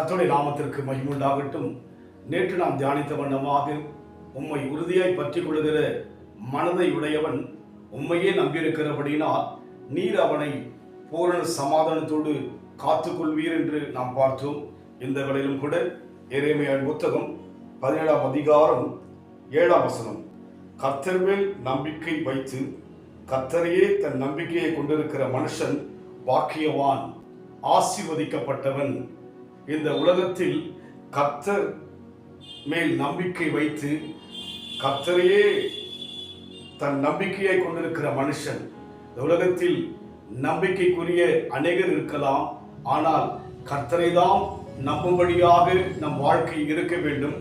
கர்த்தருடைய நாமத்திற்கு மகிமுண்டாகட்டும். நேற்று நாம் தியானித்த வண்ணமாக உம்மை உறுதியாய் பற்றி கொள்கிற மனதை உடையவன் உம்மையே நம்பியிருக்கிறபடினால் நீர் அவனை பூரண சமாதானத்தோடு காத்துக்கொள்வீர் என்று நாம் பார்த்தோம். இந்த வேளையிலும் கூட எரேமியாவின் புத்தகம் 17ஆம் அதிகாரம் 7ஆம் வசனம், கர்த்தர் மேல் நம்பிக்கை வைத்து கர்த்தரையே தன் நம்பிக்கையை கொண்டிருக்கிற மனுஷன் பாக்கியவான், ஆசீர்வதிக்கப்பட்டவன். இந்த உலகத்தில் கர்த்தர் மேல் நம்பிக்கை வைத்து கர்த்தரையே தன் நம்பிக்கையை கொண்டிருக்கிற மனுஷன், இந்த உலகத்தில் நம்பிக்கைக்குரிய அநேகர் இருக்கலாம், ஆனால் கர்த்தரை தான் நம்பும்படியாக நம் வாழ்க்கை இருக்க வேண்டும்.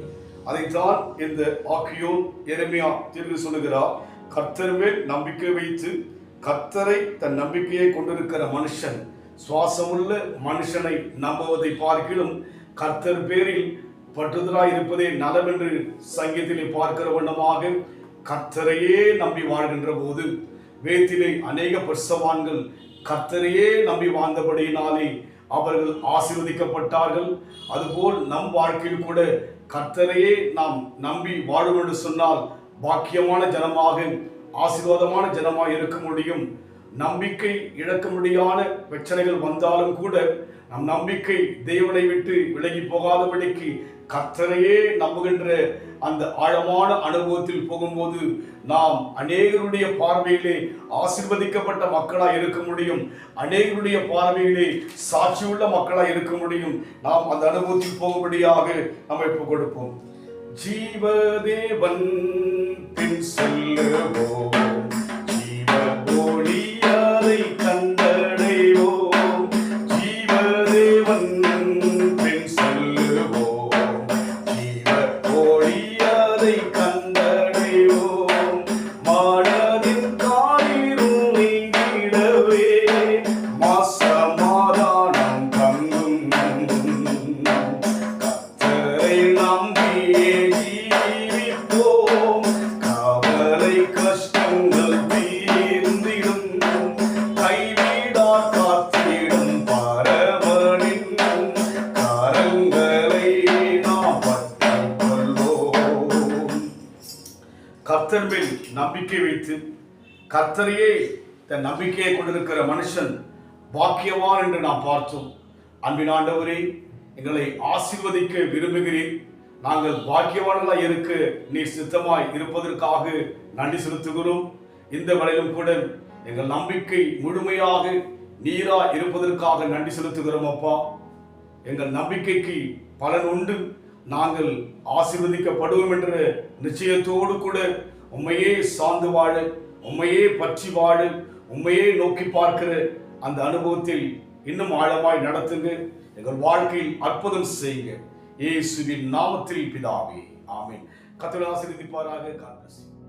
அதைத்தான் இந்த ஆக்கியோன் எரேமியா தீர்வு சொல்லுகிறார். கர்த்தர் மேல் நம்பிக்கை வைத்து கர்த்தரை தன் நம்பிக்கையை கொண்டிருக்கிற மனுஷன், சுவாசமுள்ள மனுஷனை நம்புவதை பார்க்கிலும் கர்த்தர் பேரில் பற்றுதலாய் இருப்பதே நலம் என்று சங்கீதத்திலே பார்க்கிற வண்ணமாக கர்த்தரையே நம்பி வாழ்கின்ற போது வேத்திலே அநேக பரிசுத்தவான்கள் கர்த்தரையே நம்பி வாழ்ந்தபடியினாலே அவர்கள் ஆசீர்வதிக்கப்பட்டார்கள். அதுபோல் நம் வாழ்க்கையில் கூட கர்த்தரையே நாம் நம்பி வாழும் என்று சொன்னால் பாக்கியமான ஜனமாக, ஆசீர்வாதமான ஜனமாக இருக்க முடியும். நம்பிக்கை இழக்க முடியாத பிரச்சனைகள் வந்தாலும் கூட நம் நம்பிக்கை தேவனை விட்டு விலகி போகாதபடிக்கு கர்த்தரையே நம்புகின்ற அந்த ஆழமான அனுபவத்தில் போகும்போது நாம் அநேகருடைய பார்வையிலே ஆசீர்வதிக்கப்பட்ட மக்களாய் இருக்க முடியும். அநேகருடைய பார்வையிலே சாட்சியுள்ள மக்களாய் இருக்க முடியும். நாம் அந்த அனுபவத்தில் போகும்படியாக நம்ம இப்போ கொடுப்போம். ஜீவதேவன் பின் செல்லுவோம், கர்த்தர் மேல் நம்பிக்கை வைத்து கர்த்தரையே தன் நம்பிக்கையை கொண்டிருக்கிற மனுஷன் பாக்கியவான் என்று நாம் பார்த்தோம். அன்பின் ஆண்டவரே, எங்களை ஆசீர்வதிக்க விரும்புகிறேன். நாங்கள் பாக்கியவான்களாய் இருக்க நீர் சித்தமாய் இருப்பதற்காக நன்றி செலுத்துகிறோம். இந்த வேளையிலும் கூட எங்கள் நம்பிக்கை முழுமையாக நீரா இருப்பதற்காக நன்றி செலுத்துகிறோம். அப்பா, எங்கள் நம்பிக்கைக்கு பலன் உண்டு. நாங்கள் ஆசீர்வதிக்கப்படுவோம் என்ற நிச்சயத்தோடு கூட உம்மையே சார்ந்து வாழ, உம்மையே பற்றி வாழ, உம்மையே நோக்கி பார்க்கிற அந்த அனுபவத்தில் இன்னும் ஆழமாய் நடத்துங்க. எங்கள் வாழ்க்கையில் அற்புதம் செய்யுங்க. இயேசுவின் நாமத்தில் பிதாவே, ஆமென். கர்த்தர் ஆசீர்வதிப்பாராக. God bless you.